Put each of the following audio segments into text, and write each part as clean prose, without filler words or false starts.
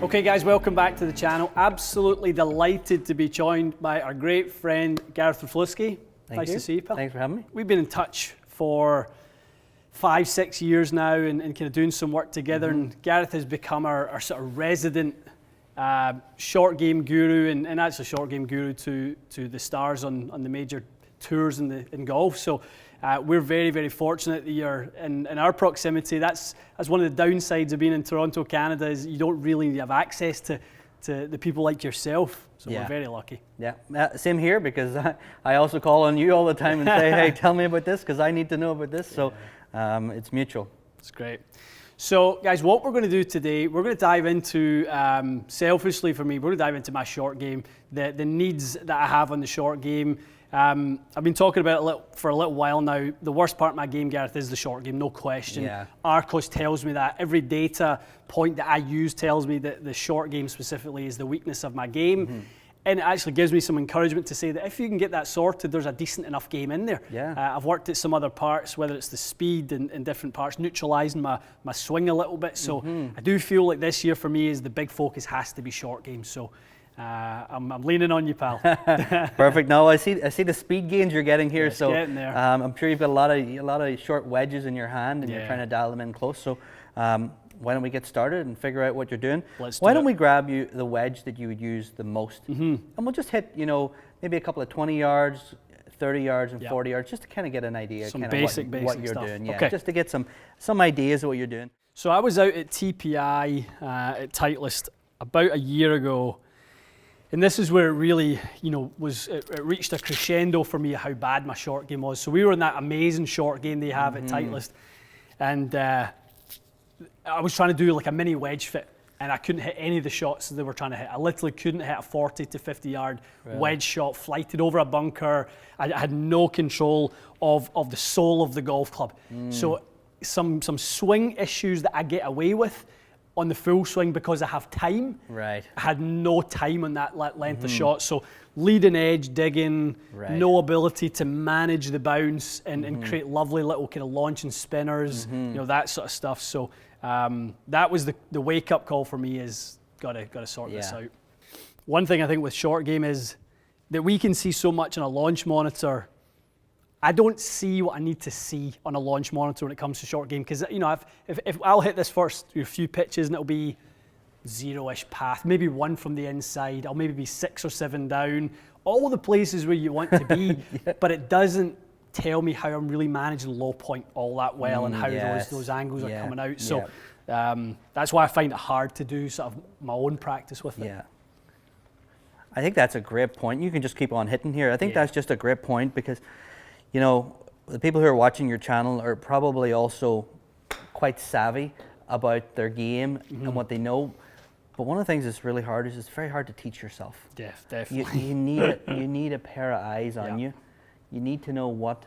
Okay guys, welcome back to the channel. Absolutely delighted to be joined by our great friend Gareth Raflewski. Nice to see you, pal. Thanks for having me. We've been in touch for 5-6 years now and kind of doing some work together, and Gareth has become our sort of resident short game guru and actually short game guru to the stars on the major tours in golf. So we're very, very fortunate that you're in our proximity. That's one of the downsides of being in Toronto, Canada, is you don't really have access to the people like yourself. So we're very lucky. Yeah, same here, because I also call on you all the time and say, hey, tell me about this, because I need to know about this. So it's mutual. It's great. So guys, what we're going to do today, we're going to dive into, selfishly for me, we're going to dive into my short game, the needs that I have on the short game. I've been talking about it for a little while now. The worst part of my game, Gareth, is the short game, no question. Arcos tells me that. Every data point that I use tells me that the short game specifically is the weakness of my game. And it actually gives me some encouragement to say that if you can get that sorted, there's a decent enough game in there. I've worked at some other parts, whether it's the speed in different parts, neutralising my swing a little bit. So I do feel like this year for me is the big focus has to be short game. So I'm leaning on you, pal. Perfect. No, I see the speed gains you're getting here. Yes, so getting there. I'm sure you've got a lot of short wedges in your hand, and you're trying to dial them in close. So why don't we get started and figure out what you're doing? Why don't we grab you the wedge that you would use the most, and we'll just hit maybe a couple of 20 yards, 30 yards, and 40 yards, just to kind of get an idea some of basic what you're stuff. doing. Just to get some ideas of what you're doing. So I was out at TPI at Titleist about a year ago. And this is where it really, it reached a crescendo for me how bad my short game was. So we were in that amazing short game they have at Titleist, and I was trying to do like a mini wedge fit, and I couldn't hit any of the shots that they were trying to hit. I literally couldn't hit a 40 to 50 yard wedge shot, flighted over a bunker. I had no control of the soul of the golf club. So some swing issues that I get away with on the full swing because I have time. I had no time on that length of shot. So leading edge, digging, no ability to manage the bounce and create lovely little kind of launching spinners, that sort of stuff. So that was the wake up call for me, is gotta sort this out. One thing I think with short game is that we can see so much on a launch monitor. I don't see what I need to see on a launch monitor when it comes to short game, because if I'll hit this first few pitches and it'll be 0-ish path, maybe one from the inside, I'll maybe be 6 or 7 down, all the places where you want to be, but it doesn't tell me how I'm really managing low point all that well, and how those angles are coming out. So that's why I find it hard to do sort of my own practice with it. I think that's a great point. You can just keep on hitting here. I think that's just a great point, because the people who are watching your channel are probably also quite savvy about their game and what they know. But one of the things that's really hard is it's very hard to teach yourself. Definitely. You need a pair of eyes on you. You need to know what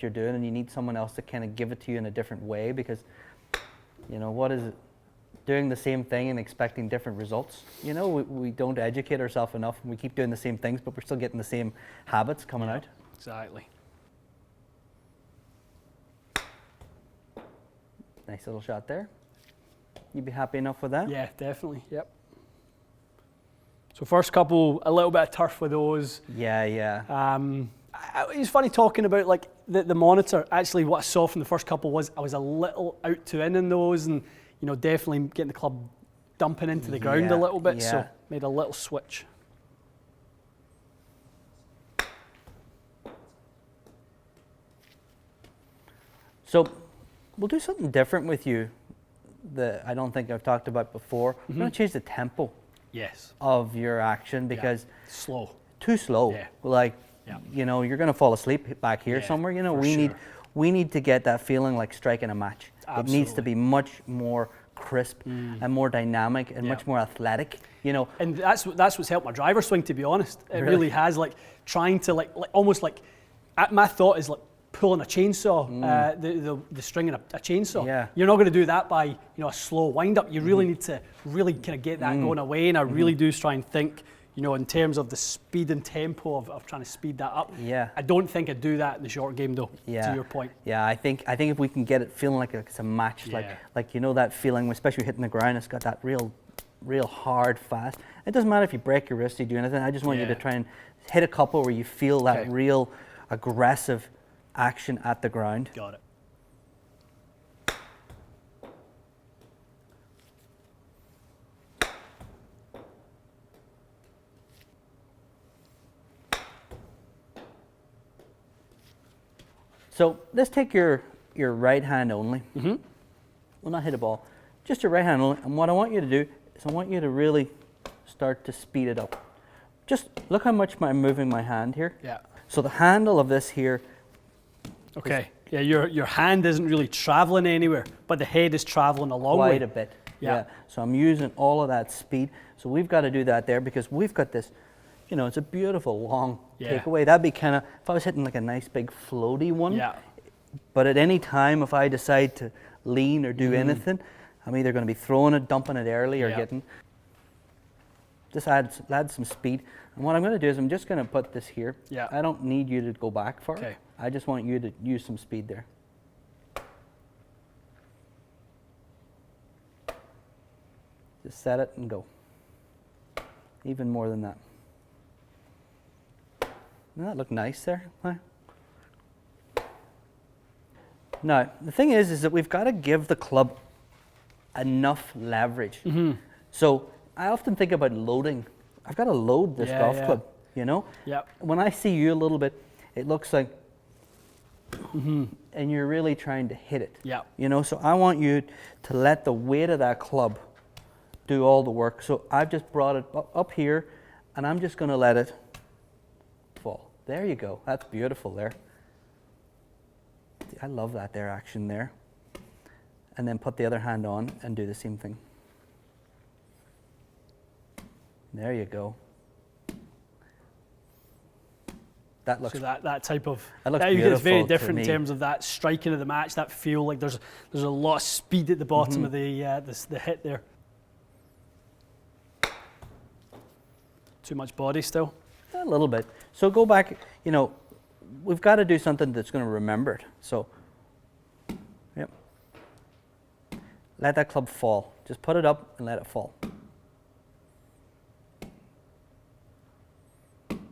you're doing, and you need someone else to kind of give it to you in a different way, because what is it? Doing the same thing and expecting different results. We don't educate ourselves enough, and we keep doing the same things, but we're still getting the same habits coming out. Exactly. Nice little shot there. You'd be happy enough with that? Yeah, definitely. Yep. So first couple, a little bit of turf with those. It's funny talking about like the monitor. Actually, what I saw from the first couple was I was a little out to in those, and definitely getting the club dumping into the ground a little bit. So made a little switch. So we'll do something different with you that I don't think I've talked about before. We're going to change the tempo of your action, because too slow. Like, you're going to fall asleep back here somewhere. We need to get that feeling like striking a match. It needs to be much more crisp and more dynamic and much more athletic. And that's what's helped my driver swing, to be honest. It really has, like trying to like almost like, my thought is like pulling a chainsaw, the string in a chainsaw. You're not going to do that by a slow wind up. You really need to really kind of get that going away, and I really do try and think in terms of the speed and tempo of trying to speed that up. I don't think I'd do that in the short game though, to your point. I think if we can get it feeling like it's a match, like that feeling, especially hitting the ground, it's got that real real hard, fast. It doesn't matter if you break your wrist, you do anything. I just want you to try and hit a couple where you feel that real aggressive action at the ground. Got it. So let's take your right hand only. We'll not hit a ball, just your right hand only. And what I want you to do is I want you to really start to speed it up. Just look how much I'm moving my hand here. Yeah. So the handle of this here. Okay. Yeah, your hand isn't really traveling anywhere, but the head is traveling along quite a bit. Yeah. So I'm using all of that speed. So we've got to do that there because we've got this, you know, it's a beautiful long takeaway. That'd be kind of, if I was hitting like a nice big floaty one. Yeah. But at any time, if I decide to lean or do anything, I'm either going to be throwing it, dumping it early, or getting. Just add some speed. And what I'm going to do is I'm just going to put this here. Yeah. I don't need you to go back for it. I just want you to use some speed there. Just set it and go. Even more than that. Doesn't that look nice there? Huh? Now, the thing is that we've got to give the club enough leverage. So I often think about loading. I've got to load this golf club, you know? Yep. When I see you a little bit, it looks like, and you're really trying to hit it. Yep. You know, so I want you to let the weight of that club do all the work. So I've just brought it up here, and I'm just going to let it fall. There you go. That's beautiful there. I love that there action there. And then put the other hand on and do the same thing. There you go. That looks. So that type of. That looks beautiful. It's very different in terms of that striking of the match. That feel like there's a lot of speed at the bottom of the hit there. Too much body still. A little bit. So go back. You know, we've got to do something that's going to remember it. So. Yep. Let that club fall. Just put it up and let it fall.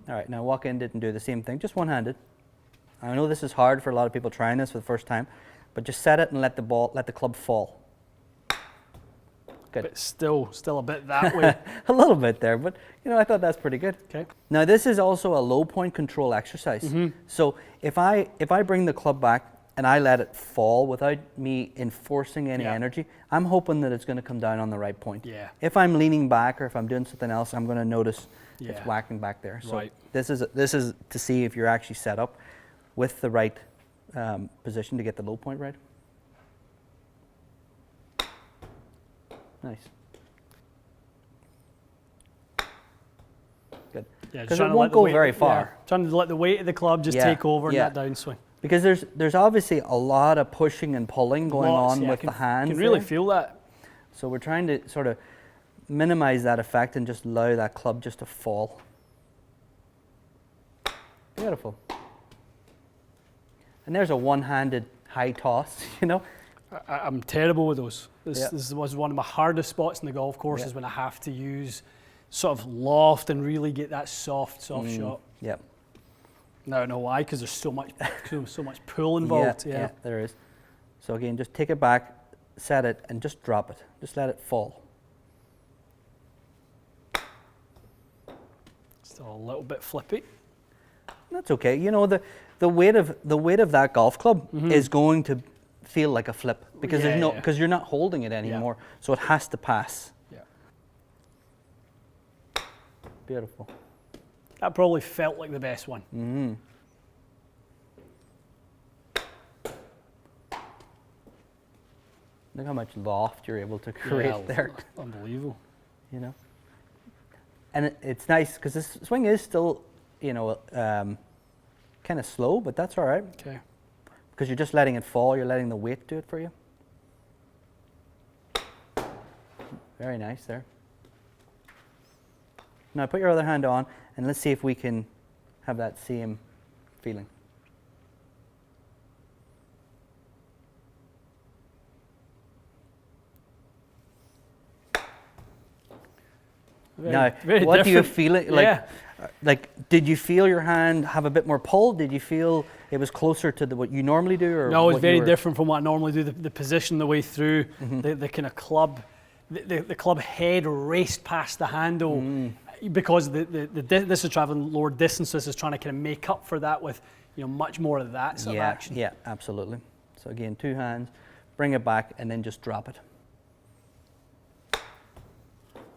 All right, now walk in, didn't do the same thing, just one-handed. I know this is hard for a lot of people trying this for the first time, but just set it and let the club fall. Good. But still a bit that way. A little bit there, but you know, I thought that's pretty good. Okay. Now this is also a low point control exercise. So if I bring the club back and I let it fall without me enforcing any energy, I'm hoping that it's going to come down on the right point. Yeah. If I'm leaning back or if I'm doing something else, I'm going to notice it's whacking back there. So this is to see if you're actually set up with the right position to get the low point right. Nice. Good. Yeah, because it won't go very far. Yeah, trying to let the weight of the club just take over in that downswing. Because there's obviously a lot of pushing and pulling going on with the hands. You can really feel that. So we're trying to sort of minimize that effect and just allow that club just to fall. Beautiful. And there's a one-handed high toss, you know. I'm terrible with those. This was one of my hardest spots in the golf course is when I have to use sort of loft and really get that soft shot. Yep. Now I know why, because there's so much pull involved. Yeah, there is. So again, just take it back, set it, and just drop it. Just let it fall. Still a little bit flippy. That's okay. You know, the weight of that golf club is going to feel like a flip because because you're not holding it anymore, so it has to pass. Yeah. Beautiful. That probably felt like the best one. Look how much loft you're able to create there. Unbelievable. You know. And it's nice because this swing is still, you know, kind of slow, but that's all right. Okay. Because you're just letting it fall. You're letting the weight do it for you. Very nice there. Now put your other hand on and let's see if we can have that same feeling. Now, very what do you different. feel like, did you feel your hand have a bit more pull? Did you feel it was closer to what you normally do? Or no, it was very different from what I normally do. The position, the way through, the kind of club, the club head raced past the handle because this is traveling lower distances, is trying to kind of make up for that with much more of that sort of action. Yeah, absolutely. So again, 2 hands, bring it back, and then just drop it.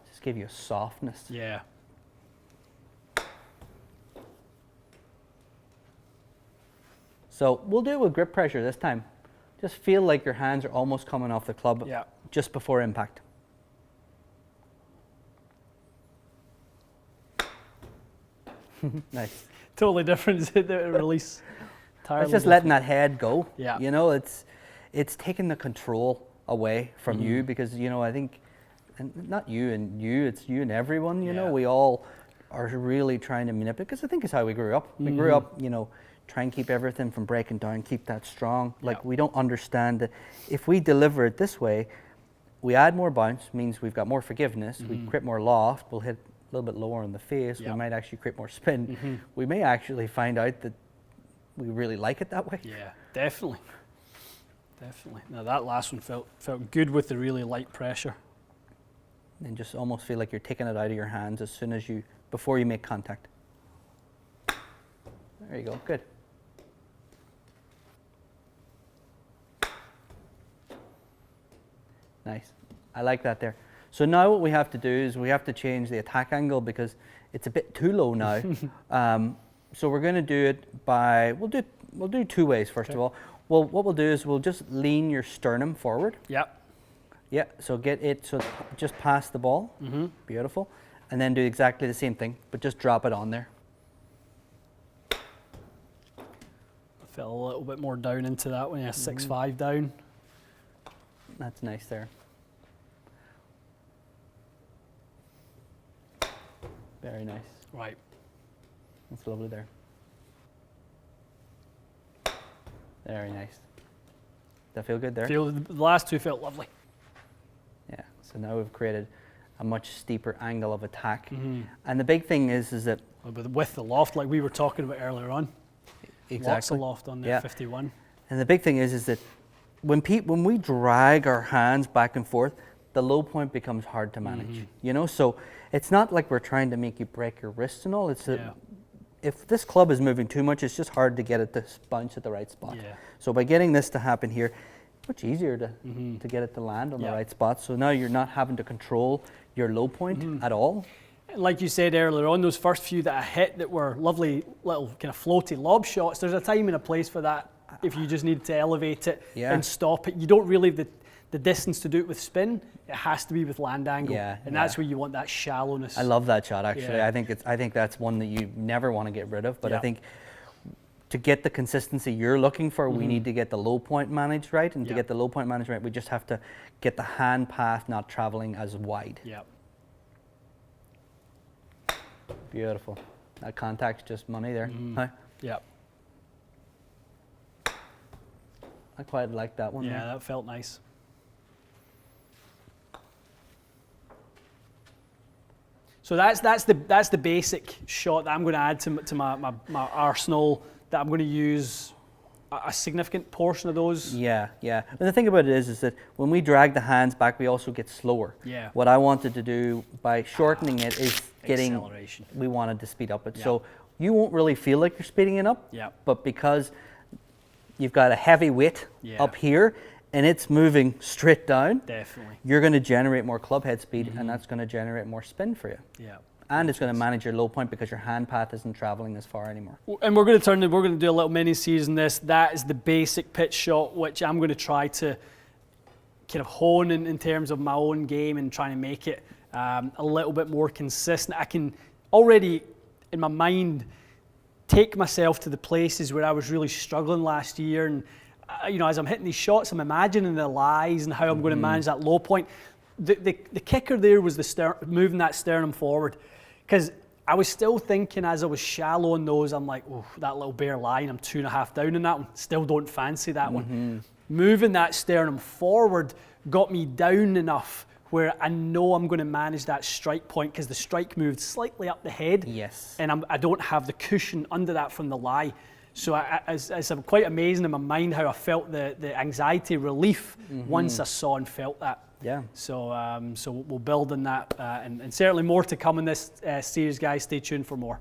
Just give you a softness. Yeah. So we'll do it with grip pressure this time. Just feel like your hands are almost coming off the club just before impact. Nice. Totally different release. It's just letting that head go. Yeah. It's taking the control away from you, because I think, and not you and you, it's you and everyone. We all are really trying to manipulate, because I think it's how we grew up. We grew up, try and keep everything from breaking down, keep that strong. Like, we don't understand that if we deliver it this way, we add more bounce, means we've got more forgiveness, we create more loft, we'll hit a little bit lower in the face, we might actually create more spin. We may actually find out that we really like it that way. Yeah, definitely. Definitely. Now that last one felt good with the really light pressure. And just almost feel like you're taking it out of your hands as soon as before you make contact. There you go, good. Nice. I like that there. So now what we have to do is we have to change the attack angle, because it's a bit too low now. So we're going to do it by, we'll do 2 ways first of all. Well, what we'll do is we'll just lean your sternum forward. Yep. Yeah, so get it, so just past the ball. Beautiful. And then do exactly the same thing, but just drop it on there. I fell a little bit more down into that one, 6-5 down. That's nice there. Very nice. Right. That's lovely there. Very nice. Does that feel good there? The last 2 felt lovely. Yeah, so now we've created a much steeper angle of attack. And the big thing is that... With the loft, like we were talking about earlier on. Exactly. Lots of loft on there, 51. And the big thing is that when we drag our hands back and forth, the low point becomes hard to manage. So it's not like we're trying to make you break your wrists and all. It's if this club is moving too much, it's just hard to get it to bounce at the right spot. So by getting this to happen here, much easier to get it to land on the right spot. So now you're not having to control your low point at all. Like you said earlier on, those first few that I hit that were lovely little kind of floaty lob shots, there's a time and a place for that. If you just need to elevate it and stop it, you don't really have the distance to do it with spin. It has to be with land angle, and that's where you want that shallowness. I love that shot actually. I think that's one that you never want to get rid of. But I think to get the consistency you're looking for, we need to get the low point managed right, and to get the low point managed right, we just have to get the hand path not traveling as wide. Beautiful. That contact's just money there. Huh? I quite like that one. Yeah, that felt nice. So that's the basic shot that I'm going to add to my arsenal, that I'm going to use a significant portion of those. Yeah. And the thing about it is that when we drag the hands back, we also get slower. Yeah. What I wanted to do by shortening it is getting acceleration. We wanted to speed up it. So you won't really feel like you're speeding it up. But because you've got a heavy weight up here and it's moving straight down, definitely, you're going to generate more club head speed, and that's going to generate more spin for you. And it's going to manage your low point because your hand path isn't traveling as far anymore. And we're going to do a little mini series on this. That is the basic pitch shot, which I'm going to try to kind of hone in terms of my own game and trying to make it a little bit more consistent. I can already in my mind take myself to the places where I was really struggling last year, and as I'm hitting these shots, I'm imagining the lies and how I'm going to manage that low point. The kicker there was moving that sternum forward, because I was still thinking as I was shallow on those, I'm like, oh, that little bare line, I'm 2.5 down in that one. Still don't fancy that one. Moving that sternum forward got me down enough where I know I'm going to manage that strike point because the strike moved slightly up the head. Yes. And I don't have the cushion under that from the lie. So it's quite amazing in my mind how I felt the anxiety relief once I saw and felt that. Yeah. So we'll build on that, and certainly more to come in this series, guys. Stay tuned for more.